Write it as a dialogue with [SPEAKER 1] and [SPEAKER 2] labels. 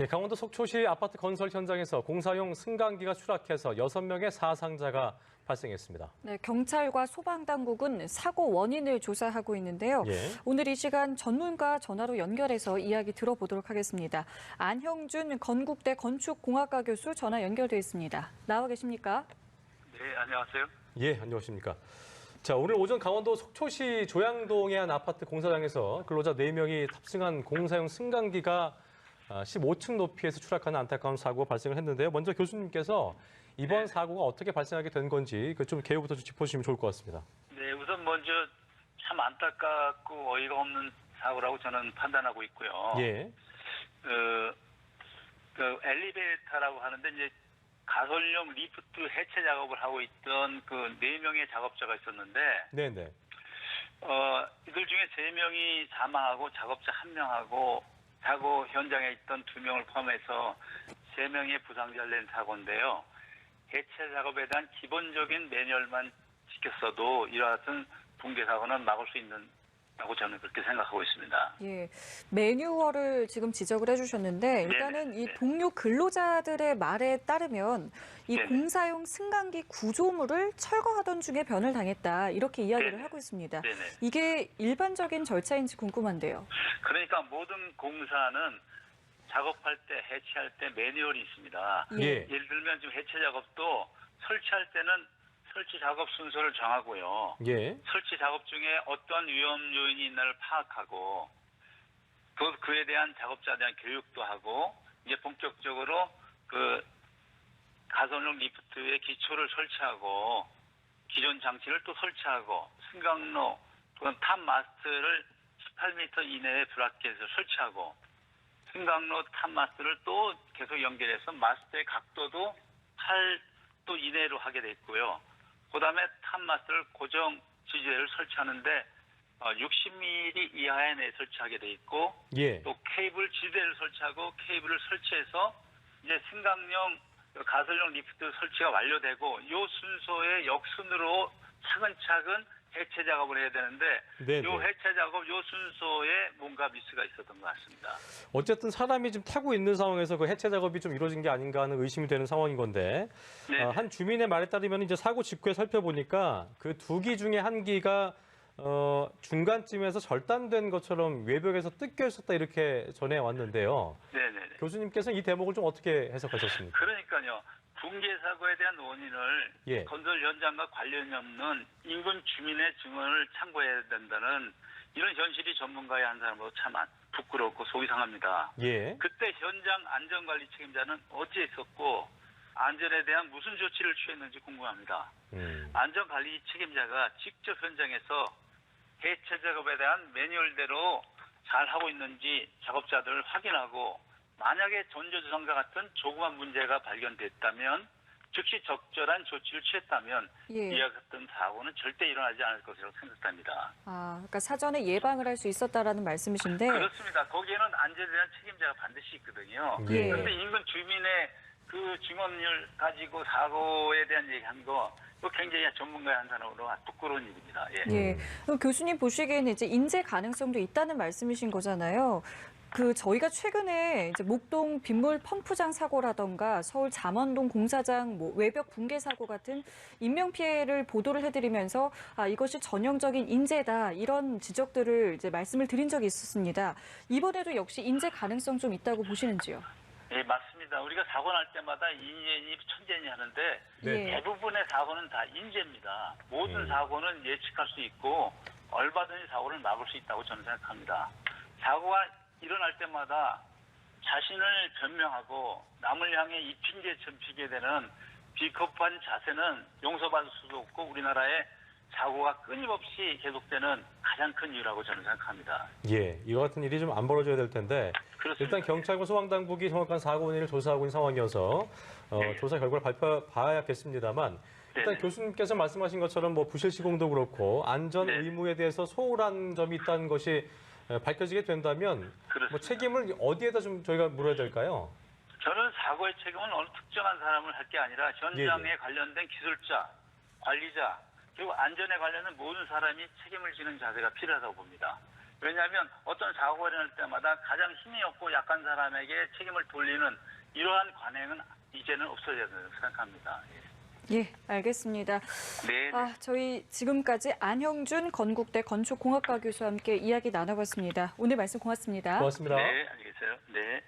[SPEAKER 1] 예, 강원도 속초시 아파트 건설 현장에서 공사용 승강기가 추락해서 6명의 사상자가 발생했습니다.
[SPEAKER 2] 네, 경찰과 소방당국은 사고 원인을 조사하고 있는데요.
[SPEAKER 1] 예.
[SPEAKER 2] 오늘 이 시간 전문가 전화로 연결해서 이야기 들어보도록 하겠습니다. 안형준 건국대 건축공학과 교수 전화 연결돼 있습니다. 나와 계십니까?
[SPEAKER 3] 네, 안녕하세요.
[SPEAKER 1] 예, 안녕하십니까. 자, 오늘 오전 강원도 속초시 조양동의 한 아파트 공사장에서 근로자 4명이 탑승한 공사용 승강기가 15층 높이에서 추락하는 안타까운 사고가 발생을 했는데요. 먼저 교수님께서 이번 사고가 어떻게 발생하게 된 건지 좀 개요부터 좀 짚어주시면 좋을 것 같습니다.
[SPEAKER 3] 네, 우선 먼저 참 안타깝고 어이가 없는 사고라고 저는 판단하고 있고요.
[SPEAKER 1] 예.
[SPEAKER 3] 그 엘리베이터라고 하는데 이제 가솔용 리프트 해체 작업을 하고 있던 그 4명의 작업자가 있었는데,
[SPEAKER 1] 네네.
[SPEAKER 3] 이들 중에 3명이 사망하고 작업자 1명하고 사고 현장에 있던 2명을 포함해서 3명의 부상자를 낸 사고인데요. 해체 작업에 대한 기본적인 매뉴얼만 지켰어도 이와 같은 붕괴 사고는 막을 수 있다고 저는 그렇게 생각하고 있습니다.
[SPEAKER 2] 예, 매뉴얼을 지금 지적을 해주셨는데 일단은 이 동료 근로자들의 말에 따르면 이 공사용 승강기 구조물을 철거하던 중에 변을 당했다 이렇게 이야기를 하고 있습니다. 이게 일반적인 절차인지 궁금한데요.
[SPEAKER 3] 그러니까 모든 공사는 작업할 때, 해체할 때 매뉴얼이 있습니다. 예를 들면 지금 해체 작업도 설치할 때는 설치 작업 순서를 정하고요. 설치 작업 중에 어떤 위험 요인이 있나를 파악하고 그에 대한 작업자에 대한 교육도 하고 이제 본격적으로 그 가솔용 리프트의 기초를 설치하고 기존 장치를 또 설치하고 승강로 또는 탑 마스트를 18m 이내에 브라켓을 설치하고 승강로 탑 마스트를 또 계속 연결해서 마스트의 각도도 8도 이내로 하게 돼 있고요. 그다음에 탑 마스트를 고정 지지대를 설치하는데 60mm 이하에 내 설치하게 돼 있고 또 케이블 지지대를 설치하고 케이블을 설치해서 이제 승강용 가솔용 리프트 설치가 완료되고 이 순서의 역순으로 차근차근 해체 작업을 해야 되는데 이 해체 작업 이 순서에 뭔가 미스가 있었던 것 같습니다.
[SPEAKER 1] 어쨌든 사람이 지금 타고 있는 상황에서 그 해체 작업이 좀 이루어진 게 아닌가 하는 의심이 되는 상황인 건데 한 주민의 말에 따르면 이제 사고 직후에 살펴보니까 그 2기 중에 한 기가 중간쯤에서 절단된 것처럼 외벽에서 뜯겨 있었다 이렇게 전해 왔는데요. 교수님께서는 이 대목을 좀 어떻게 해석하셨습니까?
[SPEAKER 3] 그러니까요. 붕괴 사고에 대한 원인을 건설 현장과 관련이 없는 인근 주민의 증언을 참고해야 된다는 이런 현실이 전문가의 한 사람으로 참 부끄럽고 속이 상합니다. 그때 현장 안전관리 책임자는 어디에 있었고 안전에 대한 무슨 조치를 취했는지 궁금합니다. 안전관리 책임자가 직접 현장에서 해체 작업에 대한 매뉴얼대로 잘 하고 있는지 작업자들을 확인하고 만약에 전조조상과 같은 조그만 문제가 발견됐다면 즉시 적절한 조치를 취했다면 이와 같은 사고는 절대 일어나지 않을 것이라고 생각합니다.
[SPEAKER 2] 그러니까 사전에 예방을 할 수 있었다라는 말씀이신데
[SPEAKER 3] 그렇습니다. 거기에는 안전에 대한 책임자가 반드시 있거든요. 그런데 인근 주민의 그 증언을 가지고 사고에 대한 얘기한 거 굉장히 전문가의 한 사람으로 부끄러운 일입니다.
[SPEAKER 2] 교수님 보시기에는 이제 인재 가능성도 있다는 말씀이신 거잖아요. 저희가 최근에 이제 목동 빗물 펌프장 사고라던가 서울 잠원동 공사장 외벽 붕괴 사고 같은 인명 피해를 보도를 해드리면서 이것이 전형적인 인재다 이런 지적들을 이제 말씀을 드린 적이 있었습니다. 이번에도 역시 인재 가능성 좀 있다고 보시는지요?
[SPEAKER 3] 네, 맞습니다. 우리가 사고 날 때마다 인재니 천재니 하는데 대부분의 사고는 다 인재입니다. 모든 사고는 예측할 수 있고 얼마든지 사고를 막을 수 있다고 저는 생각합니다. 사고가 일어날 때마다 자신을 변명하고 남을 향해 이핑계 전피게 되는 비겁한 자세는 용서받을 수도 없고 우리나라의 사고가 끊임없이 계속되는 가장 큰 이유라고 저는 생각합니다.
[SPEAKER 1] 이와 같은 일이 좀 안 벌어져야 될 텐데 일단 경찰과 소방당국이 정확한 사고 원인을 조사하고 있는 상황이어서 조사 결과를 봐야겠습니다만 일단 교수님께서 말씀하신 것처럼 부실 시공도 그렇고 안전 의무에 대해서 소홀한 점이 있다는 것이 밝혀지게 된다면 책임을 어디에다 좀 저희가 물어야 될까요?
[SPEAKER 3] 저는 사고의 책임은 어느 특정한 사람을 할 게 아니라 현장에 관련된 기술자, 관리자, 그리고 안전에 관련된 모든 사람이 책임을 지는 자세가 필요하다고 봅니다. 왜냐하면 어떤 사고가 일어날 때마다 가장 힘이 없고 약한 사람에게 책임을 돌리는 이러한 관행은 이제는 없어져야 된다고 생각합니다.
[SPEAKER 2] 예, 알겠습니다.
[SPEAKER 3] 네.
[SPEAKER 2] 저희 지금까지 안형준 건국대 건축공학과 교수와 함께 이야기 나눠봤습니다. 오늘 말씀 고맙습니다.
[SPEAKER 1] 고맙습니다.
[SPEAKER 3] 네, 알겠어요. 네.